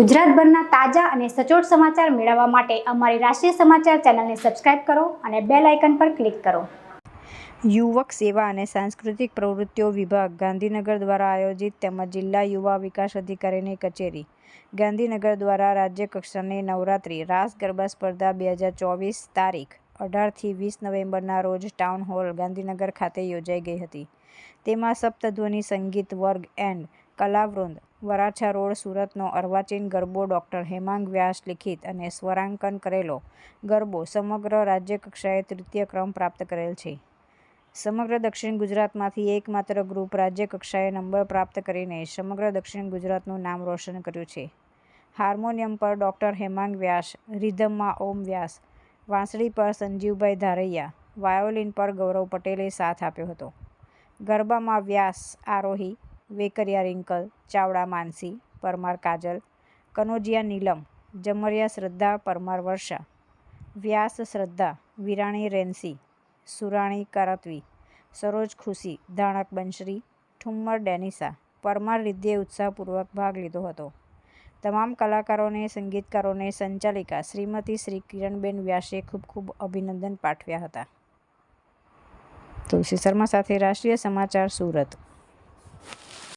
ગુજરાતભરના તાજા અને સચોટ સમાચાર મેળવવા માટે અમારી રાષ્ટ્રીય સમાચાર ચેનલને સબસ્ક્રાઇબ કરો અને બેલ આઇકન પર ક્લિક કરો. યુવક સેવા અને સાંસ્કૃતિક પ્રવૃત્તિઓ વિભાગ ગાંધીનગર દ્વારા આયોજિત તેમજ જિલ્લા યુવા વિકાસ અધિકારીની કચેરી ગાંધીનગર દ્વારા રાજ્ય કક્ષાની નવરાત્રિ રાસ ગરબા સ્પર્ધા 2024 તારીખ 18 થી 20 નવેમ્બરના રોજ ટાઉન હોલ ગાંધીનગર ખાતે યોજાઈ ગઈ હતી. તેમાં સપ્તધ્વનિ સંગીત વર્ગ એન્ડ કલાવૃંદ, વરાછા રોડ, સુરતનો અર્વાચીન ગરબો ડોક્ટર હેમાંગ વ્યાસ લિખિત અને સ્વરાંકન કરેલો ગરબો સમગ્ર રાજ્ય કક્ષાએ તૃતીય ક્રમ પ્રાપ્ત કરેલ છે. સમગ્ર દક્ષિણ ગુજરાતમાંથી એકમાત્ર ગ્રુપ રાજ્ય કક્ષાએ નંબર પ્રાપ્ત કરીને સમગ્ર દક્ષિણ ગુજરાતનું નામ રોશન કર્યું છે. હાર્મોનિયમ પર ડોક્ટર હેમાંગ વ્યાસ, રિધમમાં ઓમ વ્યાસ, વાંસળી પર સંજીવભાઈ ધારૈયા, વાયોલિન પર ગૌરવ પટેલે સાથ આપ્યો હતો. ગરબામાં વ્યાસ આરોહી, વેકરિયા રિંકલ, ચાવડા માનસી, પરમાર કાજલ, કનોજિયા નીલમ, જમરિયા શ્રદ્ધા, પરમાર વર્ષા, વ્યાસ શ્રદ્ધા, વિરાણી રેન્સી, સુરાણી કારતવી, સરોજ ખુશી, ધાણક બંશરી, ઠુમ્મર ડેનિસા, પરમાર રિદ્ધે ઉત્સાહપૂર્વક ભાગ લીધો હતો. તમામ કલાકારોને, સંગીતકારોને સંચાલિકા શ્રીમતી શ્રી કિરણબેન વ્યાસે ખૂબ ખૂબ અભિનંદન પાઠવ્યા હતા. તુલસી શર્મા સાથે રાષ્ટ્રીય સમાચાર, સુરત.